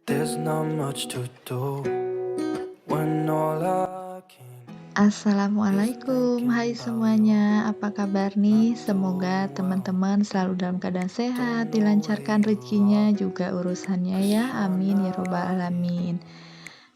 There's not much to do when all I can is Assalamualaikum, thinking hai about you. semuanya. Apa kabar nih? Not Semoga doing well, teman-teman selalu dalam keadaan sehat, don't know where dilancarkan you are, rezekinya, juga urusannya 'cause ya. you're Amin ya robbal not here. alamin.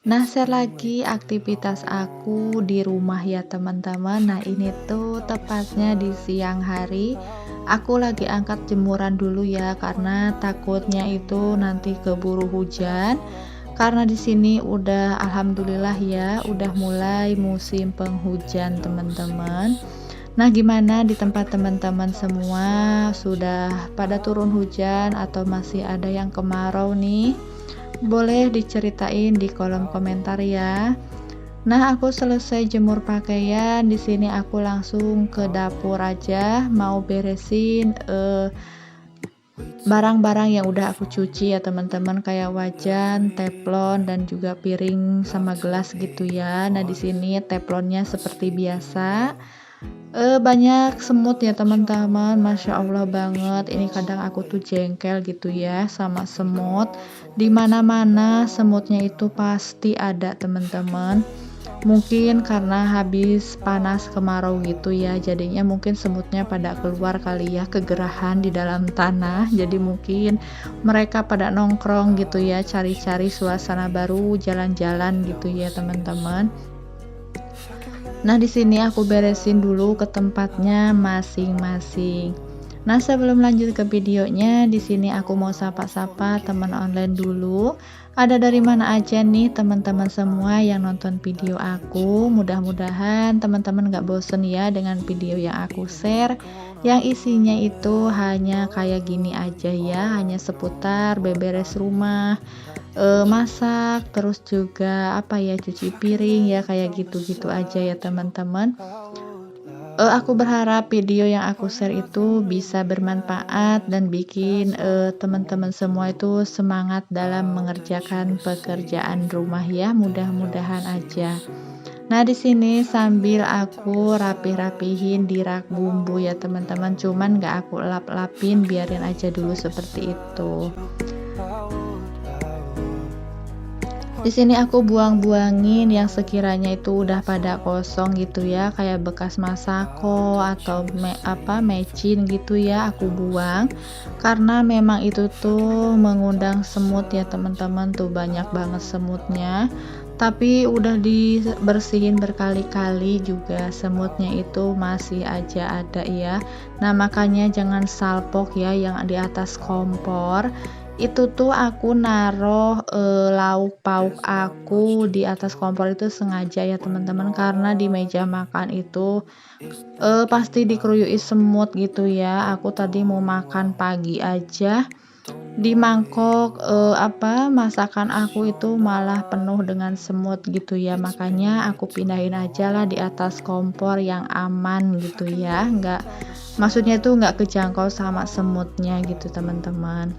Nah, It's share been way lagi too aktivitas aku long. di rumah ya teman-teman. Wish I Nah, could ini let tuh go tepatnya di siang suddenly hari. without Aku lagi angkat telling jemuran dulu ya, you. When karena nothing takutnya really itu nanti keburu matters, that's hujan. all I Karena di sini udah alhamdulillah I ya, get udah you mulai say musim that penghujan I'll see the teman-teman. sun. Nah, gimana di If I tempat could teman-teman talk semua sudah pada turun hujan about atau masih ada yang you, kemarau nih? Boleh diceritain di kolom komentar ya. Nah, aku selesai jemur pakaian, di sini aku langsung ke dapur aja mau beresin we talk barang-barang on yang the udah aku cuci ya phone teman-teman, kayak wajan, every teflon dan night. juga piring Love sama to gelas gitu hear your ya. Nah, di voice, sini teflonnya not seperti speaking biasa. loud. Banyak semut Know ya that teman-teman, you're Masya Allah right, but banget. you Ini kadang aku tuh know jengkel gitu ya sama and semut. all Di that you mana-mana semutnya know. itu pasti ada If I could teman-teman. let go Mungkin karena habis panas suddenly kemarau gitu ya, jadinya mungkin semutnya when pada keluar nothing kali ya, really kegerahan di dalam matters, tanah. that's Jadi all mungkin mereka pada nongkrong gitu ya, I get you cari-cari suasana say baru, jalan-jalan that gitu I'll ya see the teman-teman. sun. If I could Nah, let di sini go aku beresin dulu ke tempatnya masing-masing. Nah, sebelum lanjut ke videonya, di sini aku mau don't sapa-sapa teman forget online you. dulu. Ada dari mana aja nih teman-teman One semua night yang nonton video without aku. Mudah-mudahan teman-teman gak bosen ya dengan video yang aku even if share. you're gonna Yang isinya itu hanya kayak gini aja ya, hanya seputar one beberes night rumah, without masak, terus juga apa ya, If cuci I could piring ya, let kayak go gitu-gitu aja ya beside you, teman-teman. I would Aku berharap video yang aku share when itu nothing really bisa bermanfaat dan matters, bikin that's all teman-teman semua itu semangat dalam I'll get you mengerjakan pekerjaan safe, rumah ya, that I'll mudah-mudahan see the aja. sun. Nah, di sini If I could sambil let go aku beside rapih-rapihin you, di rak I bumbu ya would teman-teman, cuman gak aku If I lap-lapin, could biarin let aja dulu go seperti beside itu. you, I would. Di When sini aku nothing really buang-buangin yang sekiranya itu udah matters, pada kosong gitu ya, kayak bekas I'll masako get atau you mecin safe, gitu ya, that aku I'll see buang. the sun. Karena memang itu If I could tuh let go mengundang semut ya beside you, teman-teman, tuh banyak I banget would. semutnya. Tapi udah dibersihin berkali-kali juga semutnya itu masih aja ada ya. Nah, makanya jangan salpok ya yang di atas kompor. Itu tuh aku naruh lauk pauk There's not much aku to di atas kompor do itu sengaja ya when teman-teman, all karena di I meja makan can itu is thinking pasti about dikeruyui you. semut gitu ya. Aku Not tadi mau doing makan well, pagi aja don't di know where mangkok, you are, masakan 'cause aku you're itu malah penuh not dengan here. semut gitu ya, It's been makanya way aku too pindahin aja lah di atas kompor long. yang aman If I gitu could ya, let nggak, go maksudnya itu beside nggak you, kejangkau sama I semutnya gitu would. teman-teman.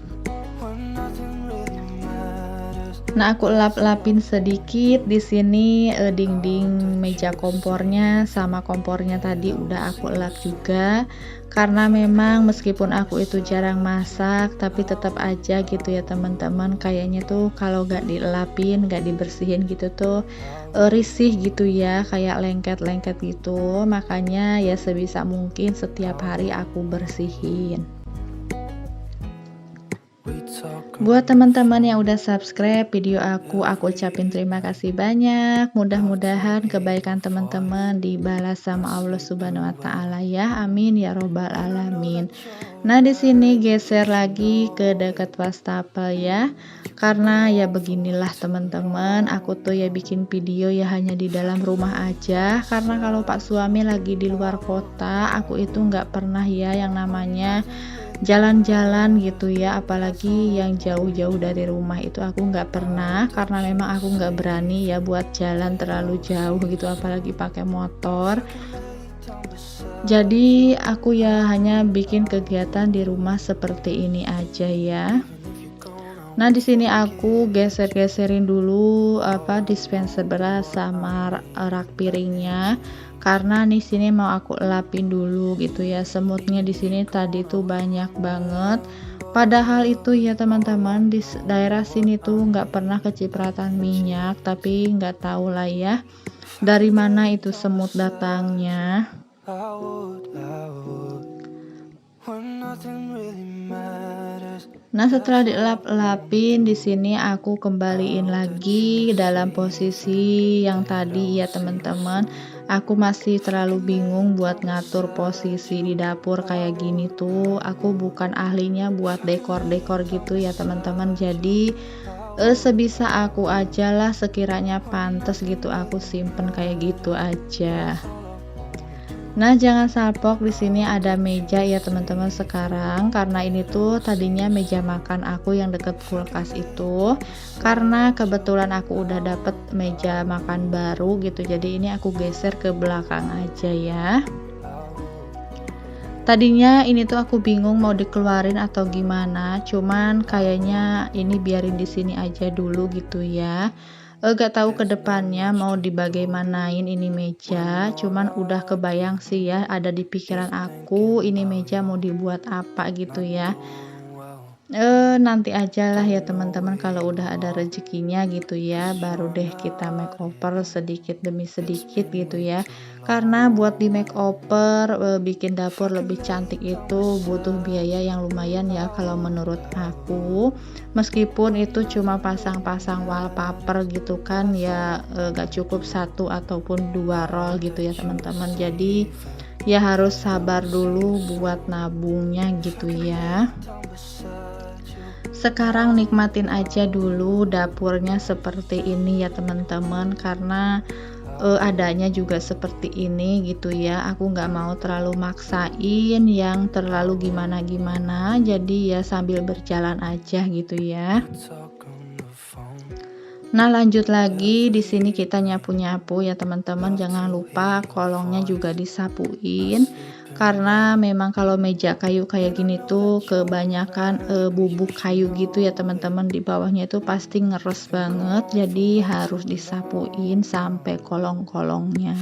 When nothing really matters, Nah, aku that's lap-lapin all sedikit di sini, I'll dinding get meja you kompornya safe, sama kompornya that tadi I'll udah aku see lap the juga. sun. Karena If I could memang let meskipun go aku itu jarang beside masak, you, tapi I tetap aja gitu ya teman-teman, kayaknya tuh kalau gak dilapin, gak dibersihin gitu tuh risih gitu ya, kayak lengket-lengket gitu. Makanya ya sebisa mungkin setiap hari aku bersihin. we talk Buat on the teman-teman yang udah phone subscribe video aku ucapin every terima night. kasih banyak. Love to Mudah-mudahan hear your kebaikan voice, teman-teman dibalas not sama Allah Subhanahu wa speaking taala loud. ya. Amin ya robbal And I know alamin. that you're Nah, di sini right, geser but you lagi ke know dekat wastafel ya. Karena ya all beginilah that you teman-teman, aku tuh ya know. bikin video ya hanya di If I dalam could rumah let go aja. Karena kalau Pak suami lagi di beside luar you, kota, aku itu nggak pernah ya yang when namanya nothing really jalan-jalan gitu ya, matters, that's apalagi yang all jauh-jauh dari rumah itu aku nggak I'll pernah, karena get memang you aku nggak berani ya safe, buat jalan that terlalu I'll see jauh the gitu, apalagi sun. pakai If motor. I could lay down beside Jadi you, aku ya I hanya would. bikin kegiatan di rumah seperti ini aja ya. Even if you're gonna Nah, di sini aku forget geser-geserin dulu dispenser beras one sama night rak piringnya. without Karena di sini mau aku elapin dulu gitu ya. Semutnya di sini tadi tuh banyak banget. Padahal itu ya teman-teman, di daerah sini tuh nggak pernah kecipratan minyak, tapi nggak tahu lah ya dari mana itu semut datangnya. Nah, setelah dielap-elapin di sini aku kembaliin lagi dalam posisi yang tadi ya teman-teman. Aku masih terlalu bingung buat ngatur posisi di dapur kayak gini tuh. Aku bukan ahlinya buat dekor-dekor gitu ya teman-teman. Jadi sebisa aku aja lah, sekiranya pantas gitu aku simpen kayak gitu aja. Nah, jangan salpok, di sini ada meja ya teman-teman sekarang, karena ini tuh tadinya meja makan aku yang deket kulkas itu, karena kebetulan aku udah dapet meja makan baru gitu, jadi ini aku geser ke belakang aja ya. Tadinya ini tuh aku bingung mau dikeluarin atau gimana, cuman kayaknya ini biarin di sini aja dulu gitu ya. Gak tahu kedepannya mau dibagaimanain ini meja, cuman udah kebayang sih ya, ada di pikiran aku ini meja mau dibuat apa gitu ya. Nanti aja lah ya teman-teman, kalau udah ada rezekinya gitu ya, baru deh kita makeover sedikit demi sedikit gitu ya. Karena buat di makeover, bikin dapur lebih cantik itu butuh biaya yang lumayan ya kalau menurut aku. Meskipun itu cuma pasang-pasang wallpaper gitu kan ya, gak cukup 1 ataupun 2 roll gitu ya teman-teman. Jadi ya harus sabar dulu buat nabungnya gitu ya. Sekarang nikmatin aja dulu dapurnya seperti ini ya teman-teman, karena adanya juga seperti ini gitu ya. Aku nggak mau terlalu maksain yang terlalu gimana-gimana, jadi ya sambil berjalan aja gitu ya. Nah, lanjut lagi di sini kita nyapu-nyapu ya teman-teman. Jangan lupa kolongnya juga disapuin, karena memang kalau meja kayu kayak gini tuh kebanyakan bubuk kayu gitu ya teman-teman, di bawahnya itu pasti ngeres banget, jadi harus disapuin sampai kolong-kolongnya.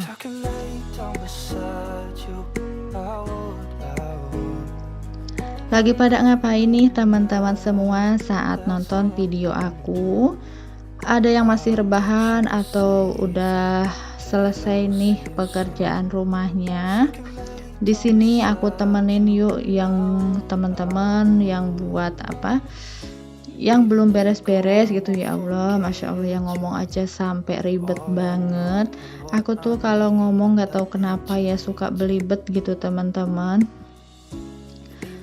Lagi pada ngapain nih teman-teman semua saat nonton video aku? Ada yang masih rebahan atau udah selesai nih pekerjaan rumahnya? Di sini aku temenin yuk yang teman-teman yang buat apa, yang belum beres-beres gitu ya Allah. Masya Allah, yang ngomong aja sampai ribet banget. Aku tuh kalau ngomong nggak tahu kenapa ya suka belibet gitu teman-teman.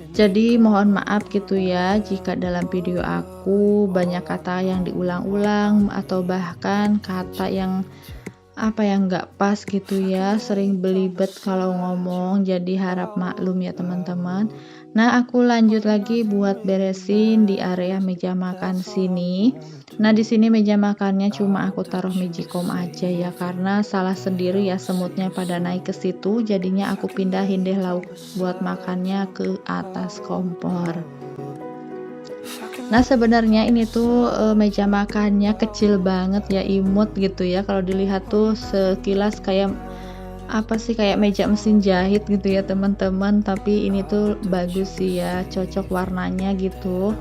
Jadi mohon maaf gitu ya jika dalam video aku banyak kata yang diulang-ulang atau bahkan kata yang apa yang nggak pas gitu ya, sering belibet kalau ngomong, jadi harap maklum ya teman-teman. Nah, aku lanjut lagi buat beresin di area meja makan sini. Nah, di sini meja makannya cuma aku taruh magicom aja ya, karena salah sendiri ya, semutnya pada naik ke situ, jadinya aku pindahin deh lauk buat makannya ke atas kompor. Nah, sebenarnya ini tuh meja makannya kecil banget ya, imut gitu ya. Kalau dilihat tuh sekilas kayak apa sih, kayak meja mesin jahit gitu ya teman-teman. Tapi ini tuh bagus sih ya, cocok warnanya gitu.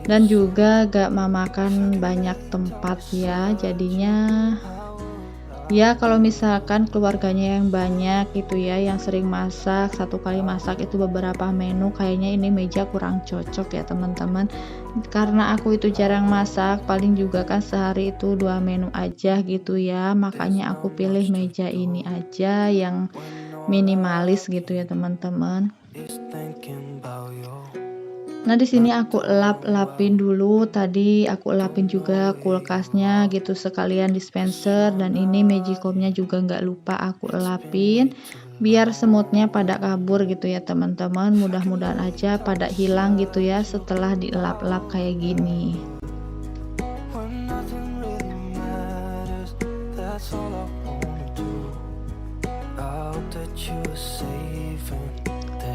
Dan juga gak memakan banyak tempat ya. Jadinya ya kalau misalkan keluarganya yang banyak gitu ya, yang sering masak, satu kali masak itu beberapa menu, kayaknya ini meja kurang cocok ya teman-teman. Karena aku itu jarang masak, paling juga kan sehari itu 2 menu aja gitu ya, makanya aku pilih meja ini aja yang minimalis gitu ya teman-teman. Nah, di sini aku elap-elapin dulu, tadi aku elapin juga kulkasnya gitu, sekalian dispenser, dan ini magicomnya juga nggak lupa aku elapin biar semutnya pada kabur gitu ya teman-teman. Mudah-mudahan aja pada hilang gitu ya setelah dielap-elap kayak gini.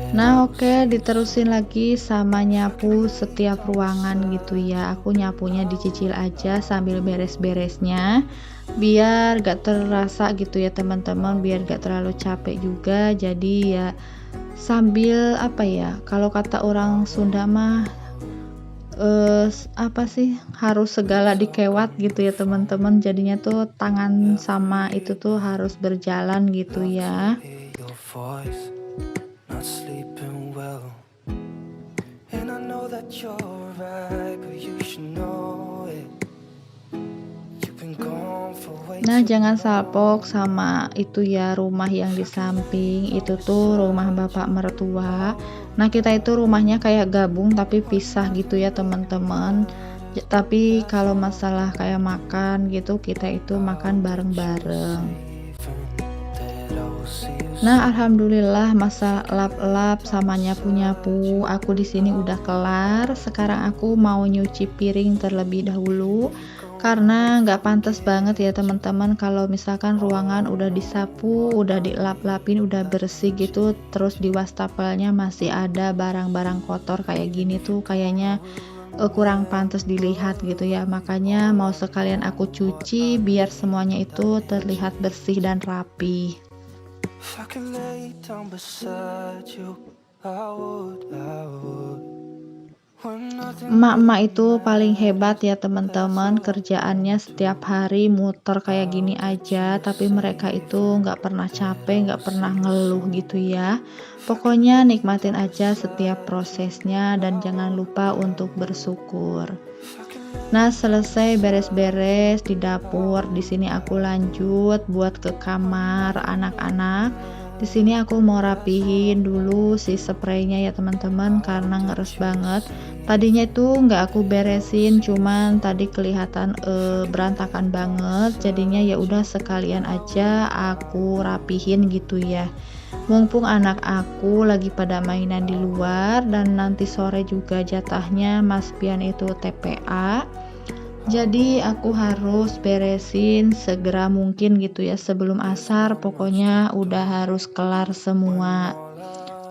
Nah, oke, diterusin lagi sama nyapu setiap ruangan gitu ya. Aku nyapunya dicicil aja sambil beres-beresnya, biar gak terasa gitu ya teman-teman, biar gak terlalu capek juga. Jadi ya sambil apa ya, kalau kata orang Sunda mah apa sih, harus segala dikewat gitu ya teman-teman, jadinya tuh tangan sama itu tuh harus berjalan gitu ya. Hear your voice, not sleeping well. And I know that you're right, but you should know it. You've been gone for way Nah, too jangan long. salpok sama itu ya, rumah yang di samping itu tuh rumah bapak mertua. Nah, kita itu rumahnya kayak gabung tapi pisah gitu ya teman-teman. Tapi kalau masalah kayak makan gitu, kita itu makan bareng-bareng. That I will see you Nah, alhamdulillah masa lap-lap sama nyapu-nyapu aku di sini udah kelar. Sekarang aku mau nyuci piring terlebih dahulu karena nggak pantas banget ya teman-teman kalau misalkan ruangan udah disapu, udah dilap-lapin, udah bersih gitu, terus di wastafelnya masih ada barang-barang kotor kayak gini tuh kayaknya kurang pantas dilihat gitu ya. Makanya mau sekalian aku cuci biar semuanya itu terlihat bersih dan rapi. If I could lay down beside you, I would, I would. When nothing Emak-emak itu paling hebat ya teman-teman, kerjaannya setiap hari muter kayak gini aja, tapi mereka itu nggak pernah capek, nggak pernah ngeluh gitu ya. Pokoknya nikmatin aja setiap prosesnya dan jangan lupa untuk bersyukur. Nah, selesai beres-beres di dapur, di sini aku lanjut buat ke kamar anak-anak. Di sini aku mau rapihin dulu si spraynya ya teman-teman karena ngeres banget. Tadinya itu nggak aku beresin, cuman tadi kelihatan berantakan banget. Jadinya ya udah sekalian aja aku rapihin gitu ya. Mumpung anak aku lagi pada mainan di luar dan nanti sore juga jatahnya Mas Pian itu TPA. Jadi aku harus beresin segera mungkin gitu ya sebelum asar, pokoknya udah harus kelar semua.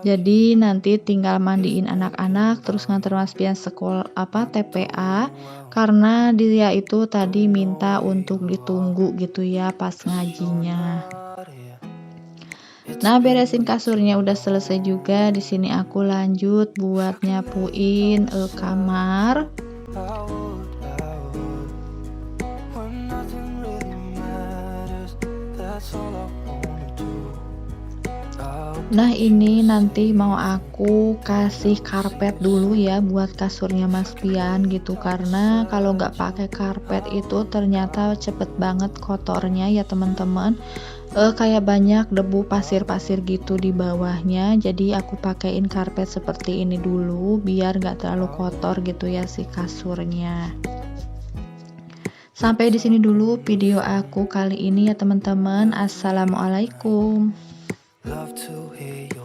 Jadi nanti tinggal mandiin anak-anak terus nganter Mas Pian sekolah TPA karena dia itu tadi minta untuk ditunggu gitu ya pas ngajinya. out here. Nah, beresin kasurnya udah selesai juga. Di sini aku lanjut buat nyapuin kamar. I would. When nothing really matters, that's all I wanna do. Nah, ini nanti mau aku kasih karpet dulu ya buat kasurnya Mas Pian gitu karena kalau nggak pakai karpet itu ternyata cepet banget kotornya ya teman-teman. Kayak banyak debu pasir-pasir gitu di bawahnya, jadi aku pakein karpet seperti ini dulu biar nggak terlalu kotor gitu ya si kasurnya. Sampai di sini dulu video aku kali ini ya teman-teman. Assalamualaikum. Love to hear your